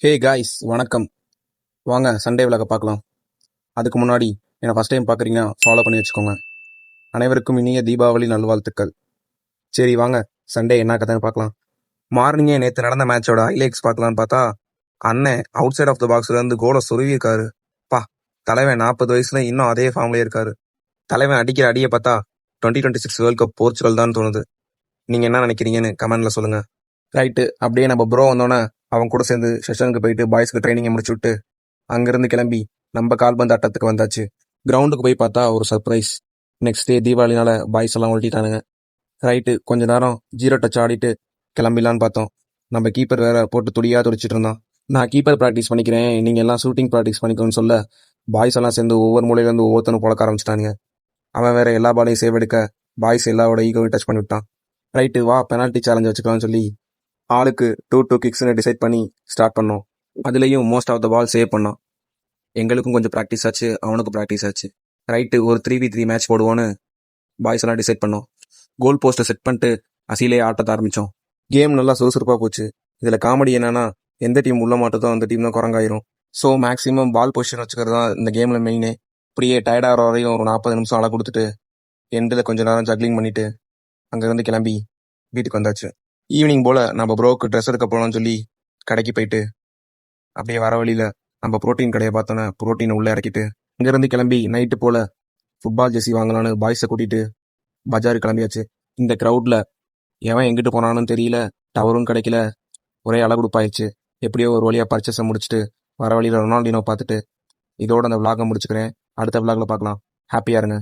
Hey guys, வணக்கம். வாங்க Sunday விலாக பார்க்கலாம். அதுக்கு முன்னாடி என்னை ஃபஸ்ட் டைம் பார்க்குறீங்கன்னா ஃபாலோ பண்ணி வச்சுக்கோங்க. அனைவருக்கும் இனிய தீபாவளி நல்வாழ்த்துக்கள். சரி வாங்க சண்டே என்ன கதைன்னு பார்க்கலாம். மார்னிங்கே நேற்று நடந்த மேட்சோட ஹைலைட்ஸ் பார்க்கலான்னு பார்த்தா அண்ணன் அவுட் சைட் ஆஃப் த பாக்ஸ்லேருந்து கோலை சொருவியிருக்காரு. பா, தலைவன் 40 வயசுல இன்னும் அதே ஃபார்ம்லேயே இருக்காரு. தலைவன் அடிக்கிற அடியை பார்த்தா 2026 வேர்ல்ட் கப் போர்ச்சுகல் தான் தோணுது. நீங்கள் என்ன நினைக்கிறீங்கன்னு கமெண்ட்ல சொல்லுங்கள். ரைட்டு, அப்படியே நம்ம ப்ரோ வந்தோன்னே அவன் கூட சேர்ந்து செஷனுக்கு போயிட்டு பாய்ஸ்க்கு ட்ரைனிங்கை முடிச்சு விட்டு அங்கேருந்து கிளம்பி நம்ம கால்பந்து ஆட்டத்துக்கு வந்தாச்சு. கிரவுண்டுக்கு போய் பார்த்தா ஒரு சர்ப்ரைஸ். நெக்ஸ்ட் டே தீபாவளினால பாய்ஸ் எல்லாம் ஒட்டிட்டானுங்க. ரைட்டு, கொஞ்ச நேரம் ஜீரோ டச் ஆடிட்டு கிளம்பிடலான்னு பார்த்தோம். நம்ம கீப்பர் வேற போட்டு துடியாக துடிச்சிட்டு இருந்தான். நான் கீப்பர் ப்ராக்டிஸ் பண்ணிக்கிறேன், நீங்கள் எல்லாம் ஷூட்டிங் ப்ராக்டிஸ் பண்ணிக்கணும்னு சொல்ல பாய்ஸ் எல்லாம் சேர்ந்து ஒவ்வொரு மூலையிலேருந்து ஒவ்வொருத்தனும் பழக்க ஆரம்பிச்சிட்டானுங்க. அவன் வேற எல்லா பாலையும் சேவ் எடுக்க பாய்ஸ் எல்லாரோட ஈகோவையும் டச் பண்ணி விட்டான். ரைட்டு, வா பெனால்ட்டி சேலஞ்ச் வச்சுக்கலாம்னு சொல்லி ஆளுக்கு 2 கிக்ஸ்னு டிசைட் பண்ணி ஸ்டார்ட் பண்ணோம். அதுலேயும் most of the ball save பண்ணோம். எங்களுக்கும் கொஞ்சம் ப்ராக்டிஸ் ஆச்சு, அவனுக்கும் ப்ராக்டிஸ் ஆச்சு. ரைட்டு, ஒரு 3v3 மேட்ச் போடுவோன்னு பாய்ஸ் எல்லாம் டிசைட் பண்ணோம். கோல் போஸ்ட்டை செட் பண்ணிட்டு அசிலே ஆட்டத்தை ஆரம்பித்தோம். கேம் நல்லா சுறுசுறுப்பாக போச்சு. இதில் காமெடி என்னன்னா, எந்த டீம் உள்ள மாட்டதோ அந்த டீம் தான் குரங்காயிரும். ஸோ மேக்ஸிமம் பால் பொசிஷன் வச்சுக்கிறது தான் இந்த கேமில் மெயினே. இப்படியே டயர்டாகிற வரையும் ஒரு 40 நிமிஷம் அழ கொடுத்துட்டு எண்டில் கொஞ்சம் நேரம் ஜக்லிங் பண்ணிவிட்டு அங்கேருந்து கிளம்பி வீட்டுக்கு வந்தாச்சு. ஈவினிங் போல் நம்ம ப்ரோக்கு ட்ரெஸ் எடுக்க போகலான்னு சொல்லி கடைக்கு போயிட்டு அப்படியே வர வழியில் நம்ம புரோட்டீன் கடையை பார்த்தோன்னே புரோட்டீனை உள்ளே இறக்கிட்டு இங்கேருந்து கிளம்பி நைட்டு போல் ஃபுட்பால் ஜெர்சி வாங்கலான்னு பாய்ஸை கூட்டிகிட்டு பஜார் கிளம்பியாச்சு. இந்த க்ரௌடில் எவன் எங்கிட்டு போனான்னு தெரியல, டவரும் கிடைக்கல, ஒரே அழகுடுப்பாயிடுச்சு. எப்படியோ ஒரு வழியாக பர்ச்சேஸை முடிச்சுட்டு வர வழியில் ரொனால்டினோ பார்த்துட்டு இதோட அந்த விலாகை முடிச்சுக்கிறேன். அடுத்த விலாகில் பார்க்கலாம். ஹாப்பியாக இருங்க.